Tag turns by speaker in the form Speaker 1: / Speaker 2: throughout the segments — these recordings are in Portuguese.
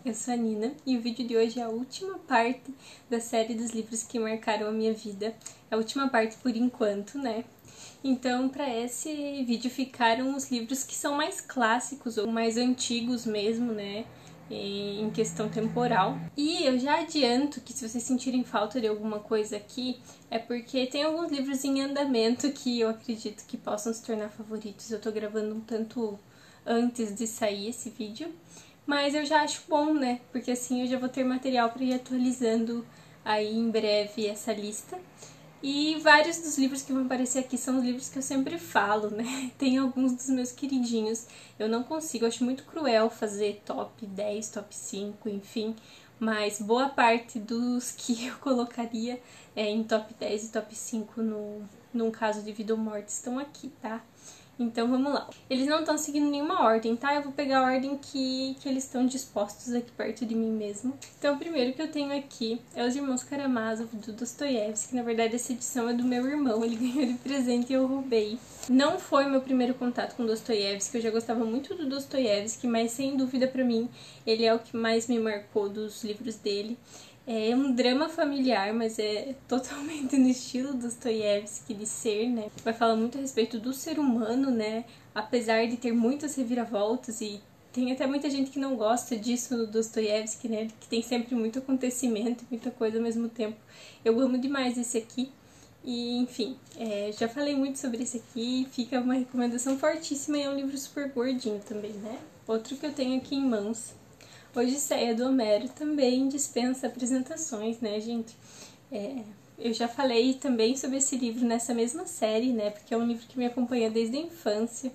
Speaker 1: eu sou a Nina e o vídeo de hoje é a última parte da série dos livros que marcaram a minha vida. É a última parte por enquanto, né? Então, para esse vídeo ficaram os livros que são mais clássicos ou mais antigos mesmo, né? Em questão temporal. E eu já adianto que se vocês sentirem falta de alguma coisa aqui, é porque tem alguns livros em andamento que eu acredito que possam se tornar favoritos. Eu tô gravando um tanto antes de sair esse vídeo, mas eu já acho bom, né? Porque assim eu já vou ter material para ir atualizando aí em breve essa lista. E vários dos livros que vão aparecer aqui são os livros que eu sempre falo, né? Tem alguns dos meus queridinhos. Eu não consigo, eu acho muito cruel fazer top 10, top 5, enfim. Mas boa parte dos que eu colocaria em top 10 e top 5 num caso de vida ou morte estão aqui, tá? Então vamos lá. Eles não estão seguindo nenhuma ordem, tá? Eu vou pegar a ordem que eles estão dispostos aqui perto de mim mesmo. Então o primeiro que eu tenho aqui é Os Irmãos Karamazov, do Dostoiévski, que na verdade essa edição é do meu irmão, ele ganhou de presente e eu roubei. Não foi meu primeiro contato com Dostoiévski, eu já gostava muito do Dostoiévski, mas sem dúvida pra mim ele é o que mais me marcou dos livros dele. É um drama familiar, mas é totalmente no estilo Dostoiévski de ser, né? Vai falar muito a respeito do ser humano, né? Apesar de ter muitas reviravoltas e tem até muita gente que não gosta disso no Dostoiévski, né? Que tem sempre muito acontecimento, muita coisa ao mesmo tempo. Eu amo demais esse aqui. E, enfim, já falei muito sobre esse aqui, fica uma recomendação fortíssima e é um livro super gordinho também, né? Outro que eu tenho aqui em mãos, Odisseia do Homero, também dispensa apresentações, né, gente? Eu já falei também sobre esse livro nessa mesma série, né, porque é um livro que me acompanha desde a infância.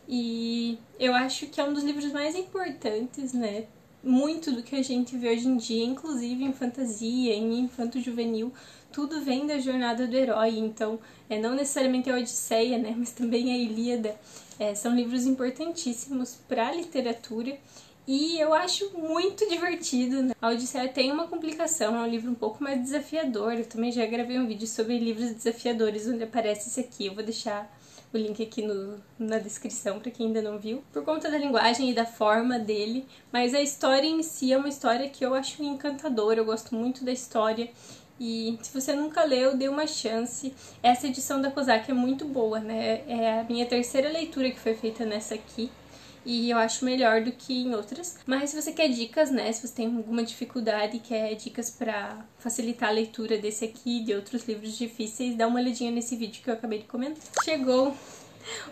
Speaker 1: E eu acho que é um dos livros mais importantes, né? Muito do que a gente vê hoje em dia, inclusive em fantasia, em infanto-juvenil, tudo vem da jornada do herói. Então, não necessariamente a Odisseia, né, mas também a Ilíada. São livros importantíssimos para a literatura. E eu acho muito divertido, né? A Odisseia tem uma complicação, é um livro um pouco mais desafiador. Eu também já gravei um vídeo sobre livros desafiadores, onde aparece esse aqui. Eu vou deixar o link aqui na descrição para quem ainda não viu. Por conta da linguagem e da forma dele, mas a história em si é uma história que eu acho encantadora. Eu gosto muito da história. E se você nunca leu, dê uma chance. Essa edição da Kozak é muito boa, né? É a minha terceira leitura que foi feita nessa aqui. E eu acho melhor do que em outras. Mas se você quer dicas, né, se você tem alguma dificuldade e quer dicas pra facilitar a leitura desse aqui e de outros livros difíceis, dá uma olhadinha nesse vídeo que eu acabei de comentar. Chegou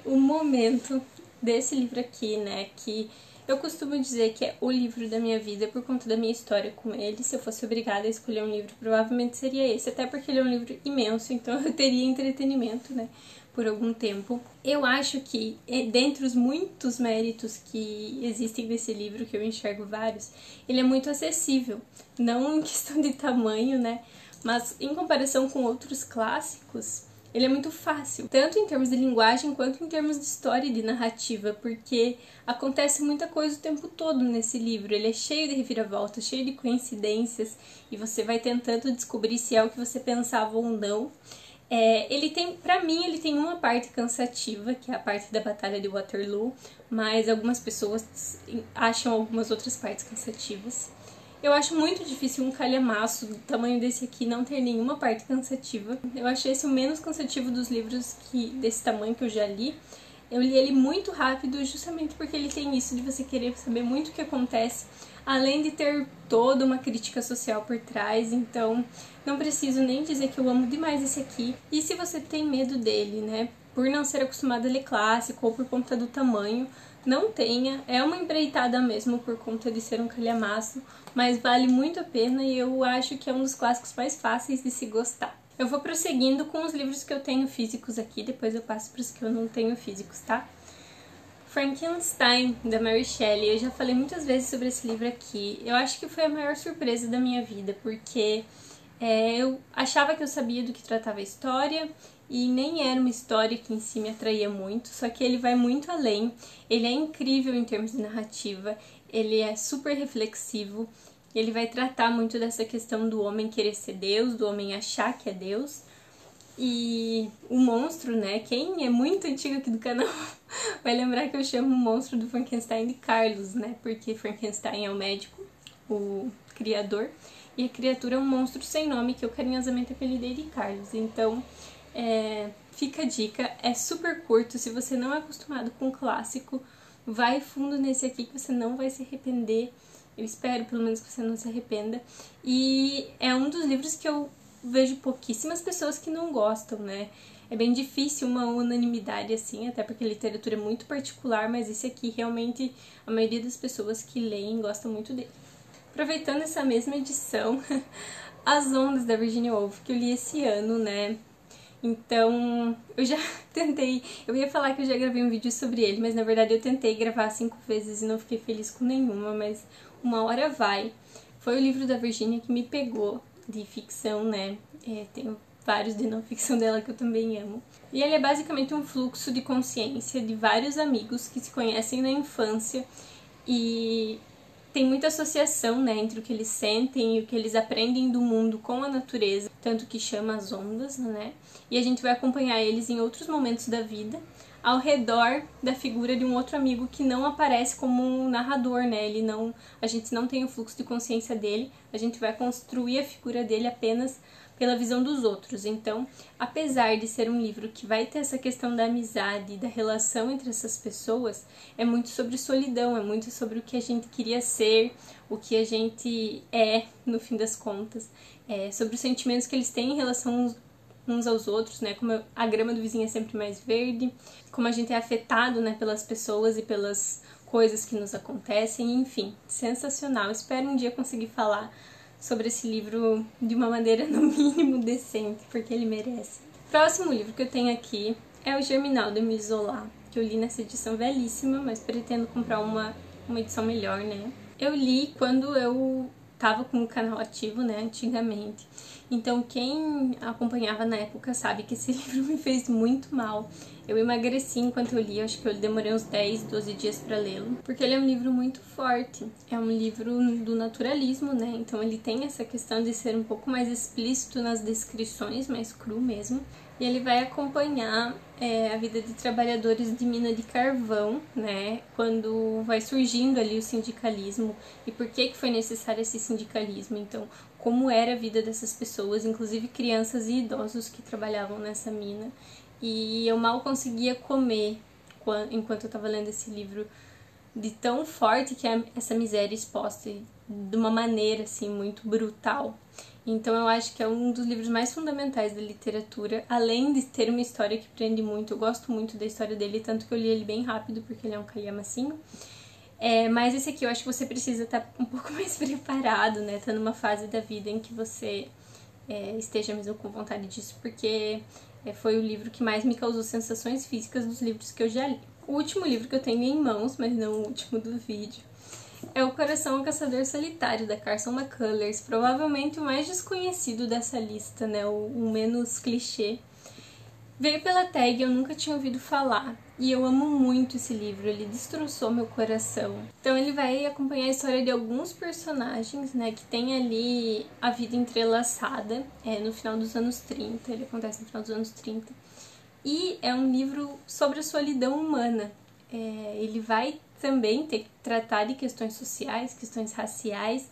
Speaker 1: o momento desse livro aqui, né, que eu costumo dizer que é o livro da minha vida por conta da minha história com ele. Se eu fosse obrigada a escolher um livro, provavelmente seria esse, até porque ele é um livro imenso, então eu teria entretenimento, né, por algum tempo. Eu acho que, dentre os muitos méritos que existem nesse livro, que eu enxergo vários, ele é muito acessível. Não em questão de tamanho, né, mas em comparação com outros clássicos, ele é muito fácil, tanto em termos de linguagem quanto em termos de história e de narrativa, porque acontece muita coisa o tempo todo nesse livro. Ele é cheio de reviravoltas, cheio de coincidências, e você vai tentando descobrir se é o que você pensava ou não. Ele tem, pra mim, ele tem uma parte cansativa, que é a parte da Batalha de Waterloo, mas algumas pessoas acham algumas outras partes cansativas. Eu acho muito difícil um calhamaço do tamanho desse aqui não ter nenhuma parte cansativa. Eu achei esse o menos cansativo dos livros desse tamanho que eu já li. Eu li ele muito rápido justamente porque ele tem isso de você querer saber muito o que acontece, além de ter toda uma crítica social por trás, então não preciso nem dizer que eu amo demais esse aqui. E se você tem medo dele, né, por não ser acostumado a ler clássico ou por conta do tamanho, não tenha, é uma empreitada mesmo por conta de ser um calhamaço, mas vale muito a pena e eu acho que é um dos clássicos mais fáceis de se gostar. Eu vou prosseguindo com os livros que eu tenho físicos aqui, depois eu passo para os que eu não tenho físicos, tá? Frankenstein, da Mary Shelley. Eu já falei muitas vezes sobre esse livro aqui. Eu acho que foi a maior surpresa da minha vida, porque eu achava que eu sabia do que tratava a história e nem era uma história que em si me atraía muito, só que ele vai muito além. Ele é incrível em termos de narrativa, ele é super reflexivo, ele vai tratar muito dessa questão do homem querer ser Deus, do homem achar que é Deus. E o monstro, né, quem é muito antigo aqui do canal vai lembrar que eu chamo o monstro do Frankenstein de Carlos, né, porque Frankenstein é o médico, o criador, e a criatura é um monstro sem nome que eu carinhosamente apelidei de Carlos. Então, fica a dica, é super curto, se você não é acostumado com clássico, vai fundo nesse aqui que você não vai se arrepender. Eu espero, pelo menos, que você não se arrependa. E é um dos livros que eu vejo pouquíssimas pessoas que não gostam, né? É bem difícil uma unanimidade assim, até porque a literatura é muito particular, mas esse aqui realmente a maioria das pessoas que leem gosta muito dele. Aproveitando essa mesma edição, As Ondas, da Virginia Woolf, que eu li esse ano, né? Então, eu já tentei, eu ia falar que eu já gravei um vídeo sobre ele, mas na verdade eu tentei gravar 5 vezes e não fiquei feliz com nenhuma, mas uma hora vai. Foi o livro da Virginia que me pegou, de ficção, né? Tenho vários de não ficção dela que eu também amo. E ele é basicamente um fluxo de consciência de vários amigos que se conhecem na infância e tem muita associação, né, entre o que eles sentem e o que eles aprendem do mundo com a natureza, tanto que chama As Ondas, né? E a gente vai acompanhar eles em outros momentos da vida, ao redor da figura de um outro amigo que não aparece como um narrador, né? A gente não tem o fluxo de consciência dele, a gente vai construir a figura dele apenas pela visão dos outros. Então, apesar de ser um livro que vai ter essa questão da amizade, da relação entre essas pessoas, é muito sobre solidão, é muito sobre o que a gente queria ser, o que a gente é, no fim das contas, sobre os sentimentos que eles têm em relação uns aos outros, né, como a grama do vizinho é sempre mais verde, como a gente é afetado, né, pelas pessoas e pelas coisas que nos acontecem, enfim, sensacional. Espero um dia conseguir falar sobre esse livro de uma maneira, no mínimo, decente, porque ele merece. Próximo livro que eu tenho aqui é o Germinal, de Émile Zola, que eu li nessa edição velhíssima, mas pretendo comprar uma edição melhor, né. Eu li quando eu tava com o canal ativo, né, antigamente. Então, quem acompanhava na época sabe que esse livro me fez muito mal. Eu emagreci enquanto eu li, acho que eu demorei uns 10, 12 dias para lê-lo, porque ele é um livro muito forte. É um livro do naturalismo, né? Então ele tem essa questão de ser um pouco mais explícito nas descrições, mais cru mesmo. E ele vai acompanhar a vida de trabalhadores de mina de carvão, né? Quando vai surgindo ali o sindicalismo e por que foi necessário esse sindicalismo. Então, como era a vida dessas pessoas, inclusive crianças e idosos que trabalhavam nessa mina. E eu mal conseguia comer enquanto eu estava lendo esse livro, de tão forte que é essa miséria exposta de uma maneira assim muito brutal. Então eu acho que é um dos livros mais fundamentais da literatura, além de ter uma história que prende muito. Eu gosto muito da história dele, tanto que eu li ele bem rápido, porque ele é um calhamacinho. Mas esse aqui eu acho que você precisa estar um pouco mais preparado, né? Tá numa fase da vida em que você esteja mesmo com vontade disso, porque foi o livro que mais me causou sensações físicas dos livros que eu já li. O último livro que eu tenho em mãos, mas não o último do vídeo, é O Coração ao Caçador Solitário, da Carson McCullers, provavelmente o mais desconhecido dessa lista, né? O menos clichê. Veio pela tag, eu nunca tinha ouvido falar, e eu amo muito esse livro, ele destroçou meu coração. Então ele vai acompanhar a história de alguns personagens, né, que tem ali a vida entrelaçada, no final dos anos 30, ele acontece no final dos anos 30, e é um livro sobre a solidão humana. Ele vai também ter que tratar de questões sociais, questões raciais,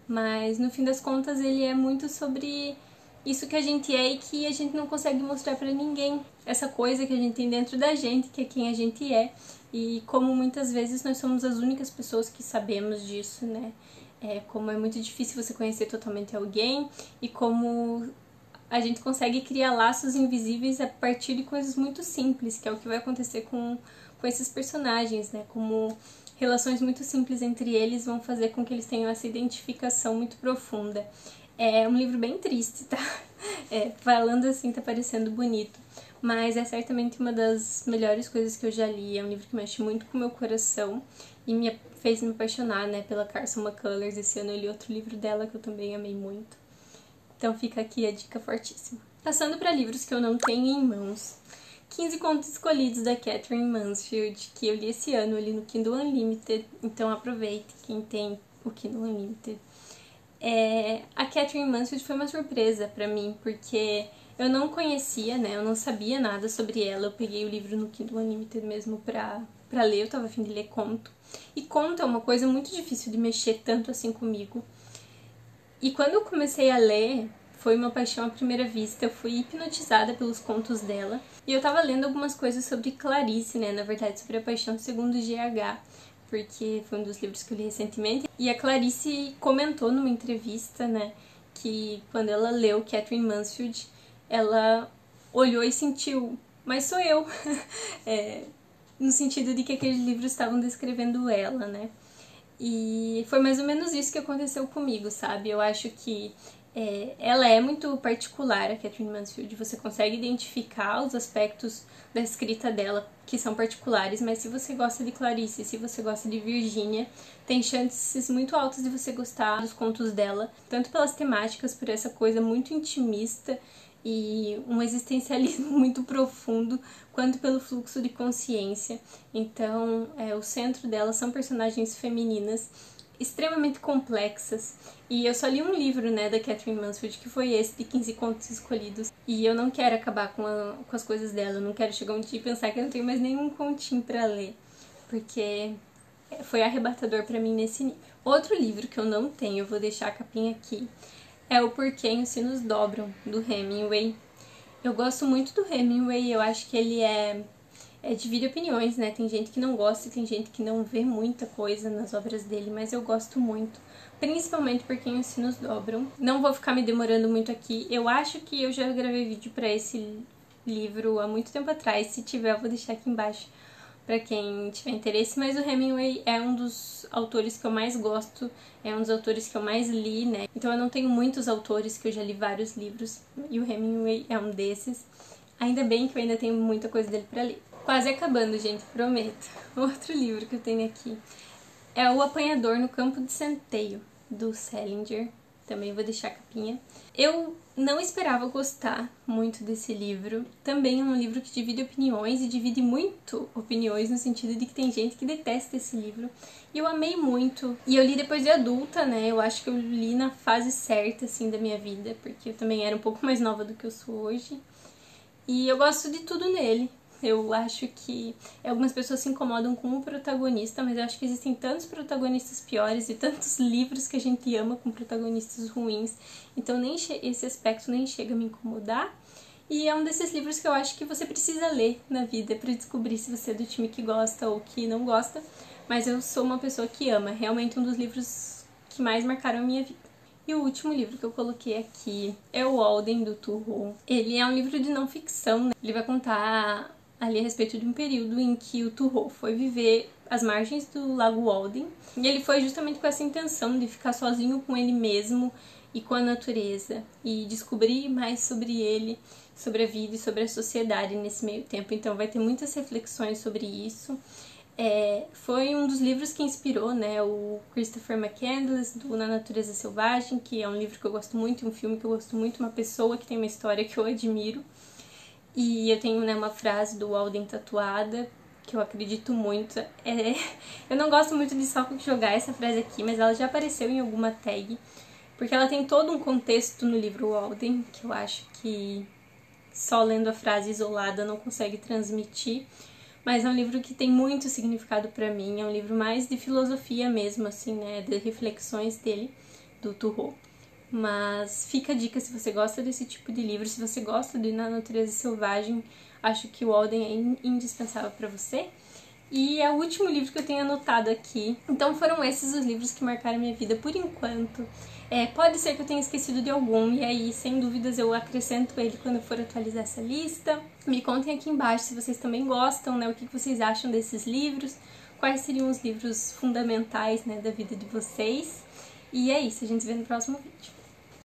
Speaker 1: mas no fim das contas ele é muito sobre isso que a gente é e que a gente não consegue mostrar pra ninguém. Essa coisa que a gente tem dentro da gente, que é quem a gente é. E como muitas vezes nós somos as únicas pessoas que sabemos disso, né? Como é muito difícil você conhecer totalmente alguém e como a gente consegue criar laços invisíveis a partir de coisas muito simples, que é o que vai acontecer com esses personagens, né? Como relações muito simples entre eles vão fazer com que eles tenham essa identificação muito profunda. É um livro bem triste, tá? Falando assim tá parecendo bonito, mas é certamente uma das melhores coisas que eu já li. É um livro que mexe muito com o meu coração e me fez me apaixonar, né, pela Carson McCullers. Esse ano eu li outro livro dela que eu também amei muito. Então fica aqui a dica fortíssima. Passando para livros que eu não tenho em mãos. 15 Contos Escolhidos, da Katherine Mansfield, que eu li esse ano, eu li no Kindle Unlimited, então aproveite quem tem o Kindle Unlimited. A Katherine Mansfield foi uma surpresa pra mim, porque Eu não conhecia, né, eu não sabia nada sobre ela, eu peguei o livro no Kindle Unlimited mesmo pra ler, eu tava a fim de ler conto. E conto é uma coisa muito difícil de mexer tanto assim comigo. E quando eu comecei a ler, foi uma paixão à primeira vista, eu fui hipnotizada pelos contos dela. E eu tava lendo algumas coisas sobre Clarice, né, na verdade sobre a paixão segundo GH, porque foi um dos livros que eu li recentemente. E a Clarice comentou numa entrevista, né, que quando ela leu Katherine Mansfield, ela olhou e sentiu, mas sou eu, no sentido de que aqueles livros estavam descrevendo ela, né. E foi mais ou menos isso que aconteceu comigo, sabe? Eu acho que ela é muito particular, a Katherine Mansfield. Você consegue identificar os aspectos da escrita dela que são particulares, mas se você gosta de Clarice, se você gosta de Virginia, tem chances muito altas de você gostar dos contos dela, tanto pelas temáticas, por essa coisa muito intimista e um existencialismo muito profundo, quanto pelo fluxo de consciência. Então, o centro dela são personagens femininas extremamente complexas. E eu só li um livro, né, da Katherine Mansfield, que foi esse, de 15 Contos Escolhidos. E eu não quero acabar com as coisas dela, eu não quero chegar um dia e pensar que eu não tenho mais nenhum continho pra ler, porque foi arrebatador pra mim nesse nível. Outro livro que eu não tenho, eu vou deixar a capinha aqui, é O Porquê os Sinos Dobram, do Hemingway. Eu gosto muito do Hemingway, eu acho que ele divide opiniões, né? Tem gente que não gosta e tem gente que não vê muita coisa nas obras dele, mas eu gosto muito, principalmente Por Quem os Sinos Dobram. Não vou ficar me demorando muito aqui, eu acho que eu já gravei vídeo pra esse livro há muito tempo atrás, se tiver eu vou deixar aqui embaixo pra quem tiver interesse, mas o Hemingway é um dos autores que eu mais gosto, é um dos autores que eu mais li, né? Então eu não tenho muitos autores que eu já li vários livros, e o Hemingway é um desses. Ainda bem que eu ainda tenho muita coisa dele pra ler. Quase acabando, gente, prometo. Outro livro que eu tenho aqui é O Apanhador no Campo de Centeio, do Salinger. Também vou deixar a capinha. Eu não esperava gostar muito desse livro. Também é um livro que divide opiniões, e divide muito opiniões no sentido de que tem gente que detesta esse livro. E eu amei muito. E eu li depois de adulta, né? Eu acho que eu li na fase certa, assim, da minha vida, porque eu também era um pouco mais nova do que eu sou hoje. E eu gosto de tudo nele. Eu acho que algumas pessoas se incomodam com o protagonista, mas eu acho que existem tantos protagonistas piores e tantos livros que a gente ama com protagonistas ruins, então nem esse aspecto nem chega a me incomodar. E é um desses livros que eu acho que você precisa ler na vida para descobrir se você é do time que gosta ou que não gosta, mas eu sou uma pessoa que ama, realmente um dos livros que mais marcaram a minha vida. E o último livro que eu coloquei aqui é o Walden, do Thoreau. Ele é um livro de não ficção, né? Ele vai contar ali a respeito de um período em que o Thoreau foi viver às margens do Lago Walden. E ele foi justamente com essa intenção de ficar sozinho com ele mesmo e com a natureza, e descobrir mais sobre ele, sobre a vida e sobre a sociedade nesse meio tempo. Então vai ter muitas reflexões sobre isso. Foi um dos livros que inspirou, né, o Christopher McCandless, do Na Natureza Selvagem, que é um livro que eu gosto muito, um filme que eu gosto muito, uma pessoa que tem uma história que eu admiro. E eu tenho, né, uma frase do Walden tatuada, que eu acredito muito. Eu não gosto muito de só jogar essa frase aqui, mas ela já apareceu em alguma tag, porque ela tem todo um contexto no livro Walden, que eu acho que só lendo a frase isolada não consegue transmitir. Mas é um livro que tem muito significado pra mim, é um livro mais de filosofia mesmo, assim, né, de reflexões dele, do Thoreau. Mas fica a dica se você gosta desse tipo de livro, se você gosta de Na Natureza Selvagem, acho que o Walden é indispensável pra você. E é o último livro que eu tenho anotado aqui. Então foram esses os livros que marcaram minha vida por enquanto. Pode ser que eu tenha esquecido de algum, e aí, sem dúvidas, eu acrescento ele quando eu for atualizar essa lista. Me contem aqui embaixo se vocês também gostam, né? O que vocês acham desses livros, quais seriam os livros fundamentais, né, da vida de vocês. E é isso, a gente se vê no próximo vídeo.